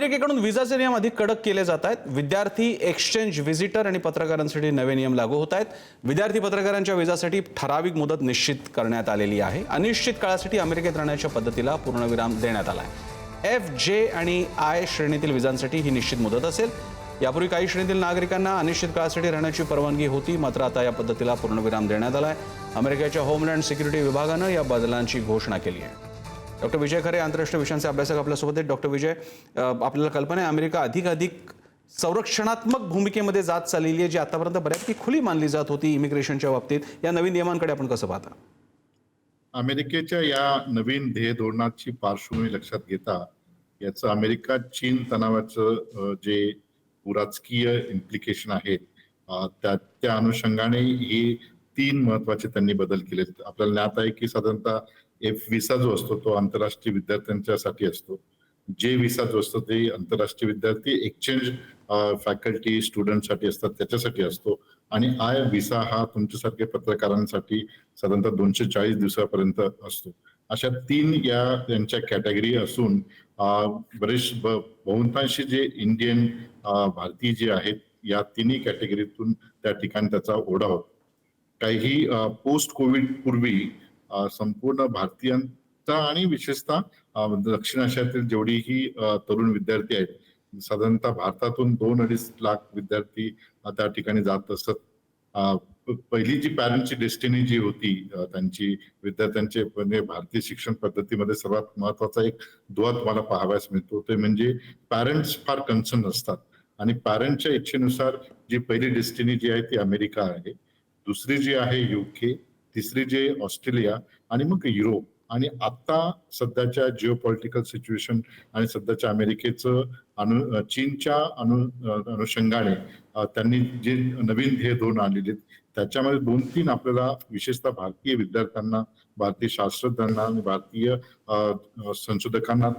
अमेरिकेकडून व्हिसाचे नियम अधिक कडक केले जात आहेत। विद्यार्थी, एक्सचेंज व्हिजिटर आणि पत्रकारांसाठी नवे नियम लागू होत आहेत। विद्यार्थी पत्रकारांच्या व्हिसासाठी ठराविक मुदत निश्चित करण्यात आलेली आहे। अनिश्चित काळासाठी अमेरिकेत राहण्याच्या पद्धतीला पूर्णविराम देण्यात आला आहे। एफ, जे आणि आय श्रेणीतील व्हिसांसाठी ही निश्चित मुदत असेल। यापूर्वी काही श्रेणीतील नागरिकांना अनिश्चित काळासाठी राहण्याची परवानगी होती, मात्र आता या पद्धतीला पूर्णविराम देण्यात आला आहे। अमेरिकेच्या होमलँड सिक्युरिटी विभागानं या बदलांची घोषणा केली आहे। डॉक्टर विजय खरे, आंतरराष्ट्रीय विषयांचे अभ्यासक आपल्यासोबत आहेत। डॉक्टर विजय, आपल्याला कल्पना आहे अमेरिका अधिक संरक्षणात्मक भूमिकेमध्ये जात चाललेली आहे, जी आतापर्यंत बऱ्यापैकी खुली मानली जात होती इमिग्रेशनच्या बाबतीत। या नवीन नियमांकडे आपण कसं पाहता? अमेरिकेच्या या नवीन ध्येय धोरणाची पार्श्वभूमी लक्षात घेता याचं अमेरिका चीन तणावाचं जे राजकीय इम्प्लिकेशन आहेत त्या अनुषंगाने हे 3 महत्वाचे त्यांनी बदल केले। आपल्याला ज्ञात आहे की साधारणतः एफ व्हिसा जो असतो तो आंतरराष्ट्रीय विद्यार्थ्यांच्यासाठी असतो। जे व्हिसा जो असतो ते आंतरराष्ट्रीय विद्यार्थी, एक्सचेंज फॅकल्टी, स्टुडंटसाठी असतात त्याच्यासाठी असतो। आणि आय व्हिसा हा तुमच्यासारखे पत्रकारांसाठी साधारणतः 240 दिवसापर्यंत असतो। अशा 3 यांच्या कॅटेगरी असून बहुतांशी जे इंडियन भारतीय जे आहेत या तिन्ही कॅटेगरीतून त्या ठिकाणी त्याचा ओढा होतो। काही पोस्ट कोविड पूर्वी संपूर्ण भारतीयांचा आणि विशेषतः दक्षिण आशियातील जेवढीही तरुण विद्यार्थी आहेत, साधारणतः भारतातून 2-2.5 लाख विद्यार्थी त्या ठिकाणी जात असत। पहिली जी पॅरेंटची डेस्टिनी जी होती त्यांची विद्यार्थ्यांचे म्हणजे भारतीय शिक्षण पद्धतीमध्ये सर्वात महत्वाचा एक दुवा तुम्हाला पाहावयास मिळतो, ते म्हणजे पॅरेंट्स फार कन्सर्न असतात आणि पॅरेंटच्या इच्छेनुसार जी पहिली डेस्टिनी जी आहे ती अमेरिका आहे, दुसरी जी आहे UK, तिसरी जे ऑस्ट्रेलिया आणि मग युरोप। आणि आता सध्याच्या जिओपॉलिटिकल सिच्युएशन आणि सध्याच्या अमेरिकेचं चीनच्या अनुषंगाने त्यांनी जे नवीन ध्येय धोरण आणलेले त्याच्यामध्ये 2-3 आपल्याला विशेषतः भारतीय विद्यार्थ्यांना, भारतीय शास्त्रज्ञांना आणि भारतीय संशोधकांना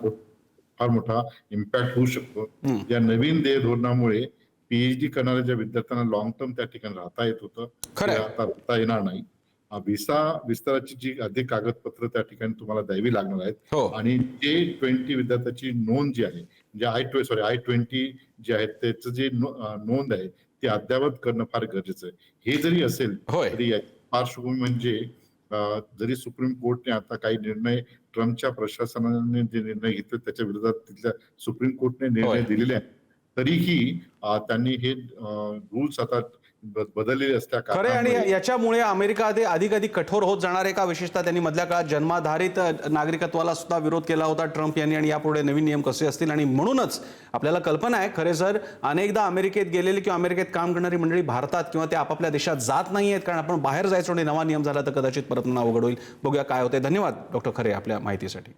फार मोठा इम्पॅक्ट होऊ शकतो। या नवीन ध्येय धोरणामुळे PhD करणाऱ्या ज्या विद्यार्थ्यांना लॉंग टर्म त्या ठिकाणी राहता येत होतं ते आता राहता येणार नाही। व्हिसा विस्ताराची जी अधिक कागदपत्र त्या ठिकाणी तुम्हाला द्यावी लागणार आहेत आणि J-20 विद्यार्थ्याची नोंद जी आहे म्हणजे I-20 जे आहे त्याचं जे नोंद आहे ती अद्ययावत करणं फार गरजेचं आहे। हे जरी असेल तरी पार्श्वभूमी म्हणजे जरी सुप्रीम कोर्टने आता काही निर्णय ट्रम्पच्या प्रशासनाने जे निर्णय घेतले त्याच्या विरोधात तिथल्या सुप्रीम कोर्टने निर्णय दिलेले आहेत, तरीही त्यांनी हे रूल्स आता बदललेले असल्या खरे आणि याच्यामुळे अमेरिका अधिक कठोर होत जाणार आहे का? विशेषतः त्यांनी मधल्या काळात जन्माधारित नागरिकत्वाला सुद्धा विरोध केला होता ट्रम्प यांनी, आणि यापुढे नवीन नियम कसे असतील? आणि म्हणूनच आपल्याला कल्पना आहे खरे सर, अनेकदा अमेरिकेत गेलेली किंवा अमेरिकेत काम करणारी मंडळी भारतात किंवा ते आपापल्या देशात जात नाहीयेत, कारण आपण बाहेर जायचो आणि नवा नियम झाला तर कदाचित परत अवघड होईल। बघूया काय होते। धन्यवाद डॉक्टर खरे आपल्या माहितीसाठी।